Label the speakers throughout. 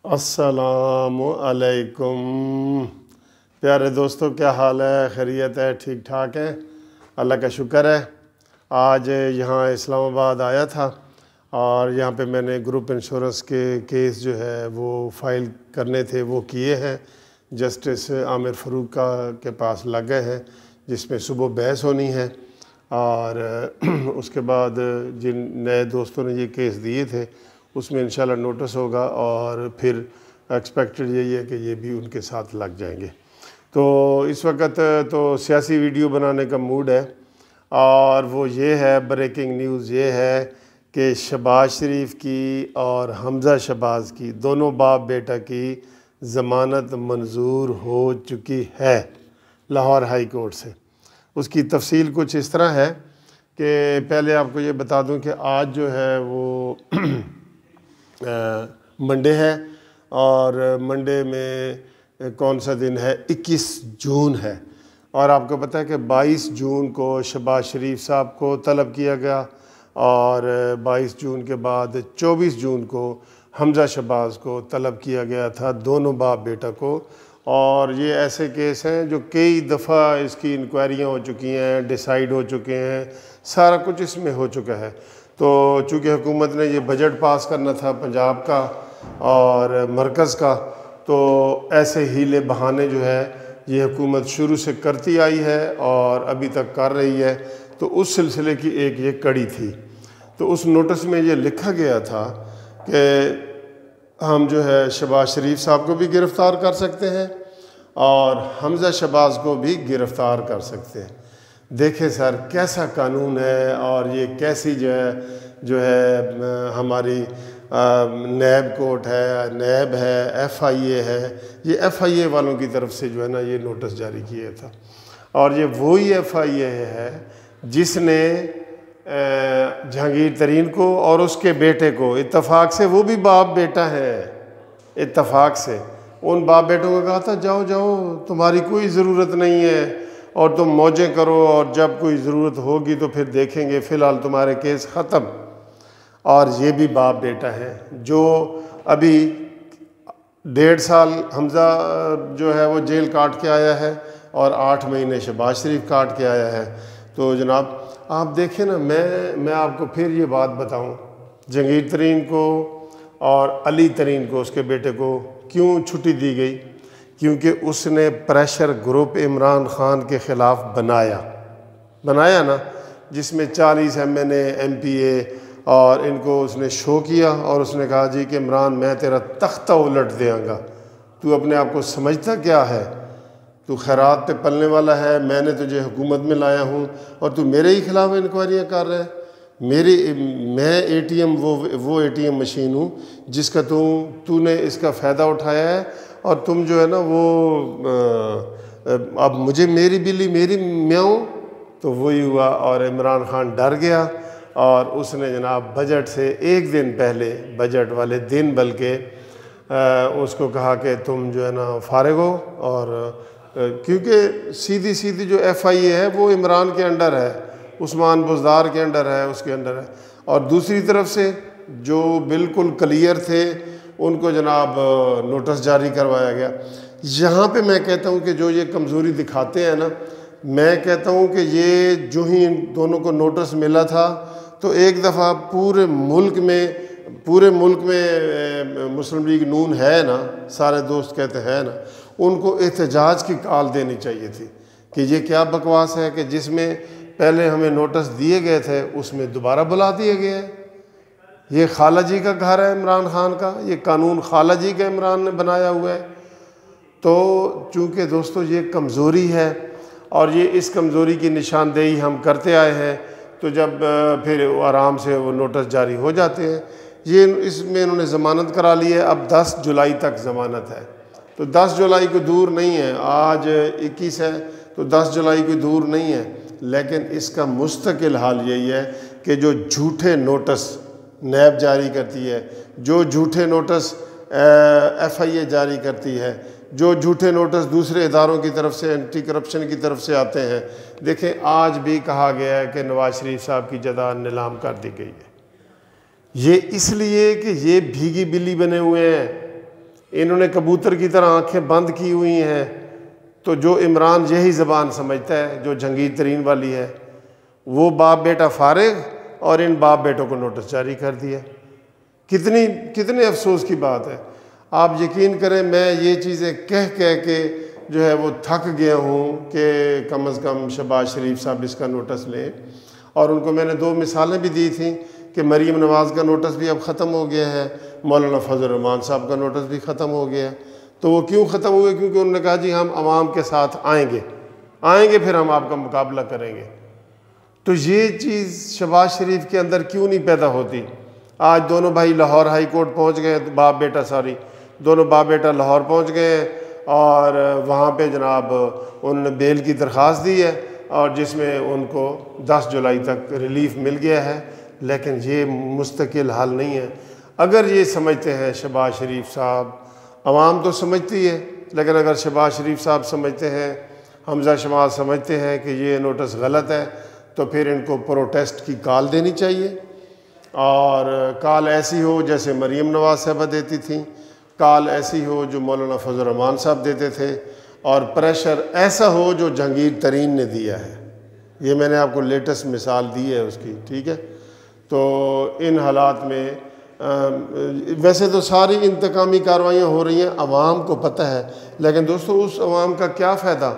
Speaker 1: अस्सलामु अलैकुम प्यारे दोस्तों, क्या हाल है? खैरियत है? ठीक ठाक है? अल्लाह का शुक्र है। आज यहाँ इस्लामाबाद आया था और यहाँ पे मैंने ग्रुप इंश्योरेंस के केस जो है वो फ़ाइल करने थे, वो किए हैं। जस्टिस आमिर फ़ारूक के पास लग गए हैं, जिसमें सुबह बहस होनी है और उसके बाद जिन नए दोस्तों ने ये केस दिए थे उसमें इंशाल्लाह नोटिस होगा और फिर एक्सपेक्टेड यही है कि ये भी उनके साथ लग जाएंगे। तो इस वक्त तो सियासी वीडियो बनाने का मूड है और वो ये है, ब्रेकिंग न्यूज़ ये है कि शहबाज शरीफ की और हमज़ा शहबाज की, दोनों बाप बेटा की ज़मानत मंजूर हो चुकी है लाहौर हाई कोर्ट से। उसकी तफसील कुछ इस तरह है कि पहले आपको ये बता दूं कि आज जो है वो मंडे है और मंडे में कौन सा दिन है? 21 जून है। और आपको पता है कि 22 जून को शहबाज शरीफ साहब को तलब किया गया और 22 जून के बाद 24 जून को हमज़ा शहबाज को तलब किया गया था, दोनों बाप बेटा को। और ये ऐसे केस हैं जो कई दफ़ा इसकी इंक्वायरियाँ हो चुकी हैं, डिसाइड हो चुके हैं, सारा कुछ इसमें हो चुका है। तो चूँकि हुकूमत ने ये बजट पास करना था पंजाब का और मरकज़ का, तो ऐसे हीले बहाने जो है ये हुकूमत शुरू से करती आई है और अभी तक कर रही है। तो उस सिलसिले की एक ये कड़ी थी। तो उस नोटिस में ये लिखा गया था कि हम जो है शहबाज शरीफ साहब को भी गिरफ़्तार कर सकते हैं और हमज़ा शहबाज को भी गिरफ़्तार कर सकते हैं। देखें सर, कैसा कानून है और ये कैसी जो है हमारी नैब कोर्ट है, नैब है, FIA है। ये FIA वालों की तरफ से जो है ना ये नोटिस जारी किया था और ये वही FIA है जिसने जहांगीर तरीन को और उसके बेटे को इत्तफाक से, वो भी बाप बेटा है, इत्तफाक से उन बाप बेटों को कहा था जाओ जाओ, तुम्हारी कोई ज़रूरत नहीं है और तुम मौजें करो और जब कोई ज़रूरत होगी तो फिर देखेंगे, फ़िलहाल तुम्हारे केस ख़त्म। और ये भी बाप बेटा है जो अभी 1.5 साल हमज़ा जो है वो जेल काट के आया है और 8 महीने शहबाज शरीफ काट के आया है। तो जनाब आप देखें ना, मैं आपको फिर ये बात बताऊं, जहांगीर तरीन को और अली तरीन को, उसके बेटे को क्यों छुट्टी दी गई? क्योंकि उसने प्रेशर ग्रुप इमरान खान के ख़िलाफ़ बनाया ना, जिसमें 40 MNA MPA और इनको उसने शो किया और उसने कहा जी कि इमरान मैं तेरा तख्ता उलट देंगा। तू अपने आप को समझता क्या है? तू खैरात पे पलने वाला है, मैंने तुझे हुकूमत में लाया हूँ और तू मेरे ही ख़िलाफ़ इंक्वायरियाँ कर रहा है। मैं ATM वो ATM मशीन हूँ जिसका तूने इसका फ़ायदा उठाया है और तुम जो है ना वो अब मुझे मेरी बिल्ली मेरी म्याऊं। तो वही हुआ और इमरान खान डर गया और उसने जनाब बजट से एक दिन पहले, बजट वाले दिन बल्कि, उसको कहा कि तुम जो है ना फारिग हो। और क्योंकि सीधी जो FIA है वो इमरान के अंडर है, उस्मान बुज़दार के अंडर है, उसके अंडर है। और दूसरी तरफ से जो बिल्कुल क्लियर थे उनको जनाब नोटिस जारी करवाया गया। यहाँ पे मैं कहता हूँ कि जो ये कमज़ोरी दिखाते हैं ना, मैं कहता हूँ कि ये जो ही इन दोनों को नोटिस मिला था तो एक दफ़ा पूरे मुल्क में मुस्लिम लीग नून है ना, सारे दोस्त कहते हैं ना, उनको एहतजाज की कॉल देनी चाहिए थी कि ये क्या बकवास है कि जिसमें पहले हमें नोटिस दिए गए थे उसमें दोबारा बुला दिए गए हैं। ये खाला जी का घर है इमरान खान का, ये कानून खाला जी का इमरान ने बनाया हुआ है। तो चूँकि दोस्तों ये कमज़ोरी है और ये इस कमज़ोरी की निशानदेही हम करते आए हैं, तो जब फिर आराम से वो नोटिस जारी हो जाते हैं। ये इसमें इन्होंने ज़मानत करा ली है, अब 10 जुलाई तक ज़मानत है। तो 10 जुलाई को दूर नहीं है, आज 21 है तो 10 जुलाई को दूर नहीं है। लेकिन इसका मुस्तकिल हाल यही है कि जो झूठे नोटिस नैब जारी करती है, जो झूठे नोटिस FIA जारी करती है, जो झूठे नोटिस दूसरे इदारों की तरफ से, एंटी करप्शन की तरफ से आते हैं। देखें, आज भी कहा गया है कि नवाज शरीफ साहब की जायदाद नीलाम कर दी गई है। ये इसलिए कि ये भीगी बिल्ली बने हुए हैं इन्होंने कबूतर की तरह आंखें बंद की हुई हैं। तो जो इमरान यही ज़बान समझता है जो जंगीर तरीन वाली है, वो बाप बेटा फारिग और इन बाप बेटों को नोटिस जारी कर दिया। कितने अफसोस की बात है। आप यकीन करें, मैं ये चीज़ें कह के जो है वो थक गया हूँ कि कम अज़ कम शहबाज शरीफ साहब इसका नोटिस लें। और उनको मैंने 2 मिसालें भी दी थी कि मरीम नवाज़ का नोटिस भी अब ख़त्म हो गया है, मौलाना फजल रहमान साहब का नोटिस भी ख़त्म हो गया है। तो वो क्यों ख़त्म हुए? क्योंकि उन्होंने कहा जी हम आवाम के साथ आएंगे फिर हम आपका मुकाबला करेंगे। तो ये चीज़ शहबाज शरीफ के अंदर क्यों नहीं पैदा होती? आज दोनों भाई लाहौर हाई कोर्ट पहुँच गए, दोनों बाप बेटा लाहौर पहुँच गए और वहाँ पे जनाब उन्होंने बेल की दरख्वास्त दी है और जिसमें उनको 10 जुलाई तक रिलीफ मिल गया है। लेकिन ये मुस्तकिल हाल नहीं है। अगर ये समझते हैं शहबाज शरीफ साहब, अवाम तो समझती है, लेकिन अगर शहबाज शरीफ साहब समझते हैं, हमजा शमाल समझते हैं कि ये नोटिस गलत है, तो फिर इनको प्रोटेस्ट की कॉल देनी चाहिए। और कॉल ऐसी हो जैसे मरीम नवाज़ साहबा देती थी, कॉल ऐसी हो जो मौलाना फजल रहमान साहब देते थे, और प्रेशर ऐसा हो जो जहांगीर तरीन ने दिया है। ये मैंने आपको लेटेस्ट मिसाल दी है उसकी, ठीक है। तो इन हालात में वैसे तो सारी इंतकामी कार्रवाइयाँ हो रही हैं, अवाम को पता है, लेकिन दोस्तों उस अवाम का क्या फ़ायदा?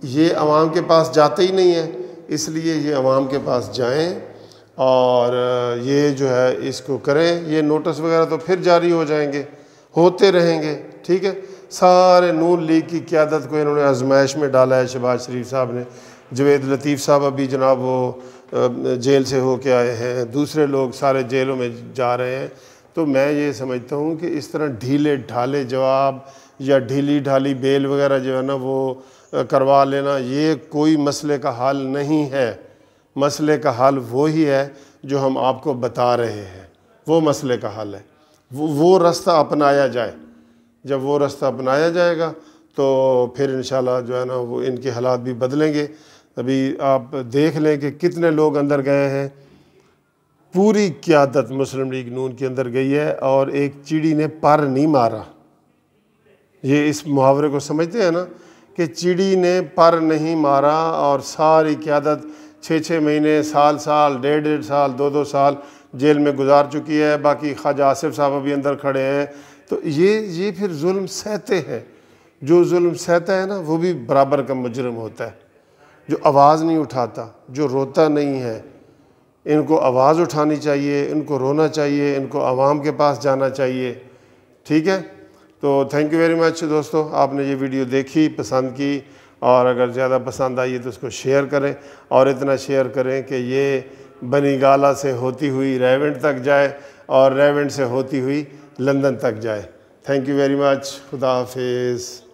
Speaker 1: ये अवाम के पास जाते ही नहीं है। इसलिए ये अवाम के पास जाएं और ये जो है इसको करें। ये नोटिस वगैरह तो फिर जारी हो जाएंगे, होते रहेंगे, ठीक है। सारे नून लीग की क़यादत को इन्होंने आजमाइश में डाला है शहबाज शरीफ साहब ने। जवेद लतीफ़ साहब अभी जनाब वो जेल से होके आए हैं, दूसरे लोग सारे जेलों में जा रहे हैं। तो मैं ये समझता हूँ कि इस तरह ढीले ढाले जवाब या ढीली ढाली बेल वगैरह जो है ना वो करवा लेना, ये कोई मसले का हल नहीं है। मसले का हल वो ही है जो हम आपको बता रहे हैं, वो मसले का हल है। वो रास्ता अपनाया जाए। जब वो रास्ता अपनाया जाएगा तो फिर इंशाल्लाह जो है ना वो इनके हालात भी बदलेंगे। अभी आप देख लें कि कितने लोग अंदर गए हैं। पूरी क़यादत मुस्लिम लीग नून के अंदर गई है और एक चिड़ी ने पर नहीं मारा। ये इस मुहावरे को समझते हैं ना कि चिड़ी ने पर नहीं मारा, और सारी क़यादत 6-6 महीने, साल, 1.5 साल, 2-2 साल जेल में गुजार चुकी है। बाकी ख्वाजा आसिफ साहब अभी अंदर खड़े हैं। तो ये फिर जुल्म सहते हैं। जो जुल्म सहता है ना वो भी बराबर का मुजरिम होता है। जो आवाज़ नहीं उठाता, जो रोता नहीं है, इनको आवाज़ उठानी चाहिए, इनको रोना चाहिए, इनको आवाम के पास जाना चाहिए, ठीक है। तो थैंक यू वेरी मच दोस्तों, आपने ये वीडियो देखी, पसंद की, और अगर ज़्यादा पसंद आई तो उसको शेयर करें, और इतना शेयर करें कि ये बनी गाला से होती हुई रेवेंट तक जाए और रेवेंट से होती हुई लंदन तक जाए। Thank you very much. खुदा हाफिज़।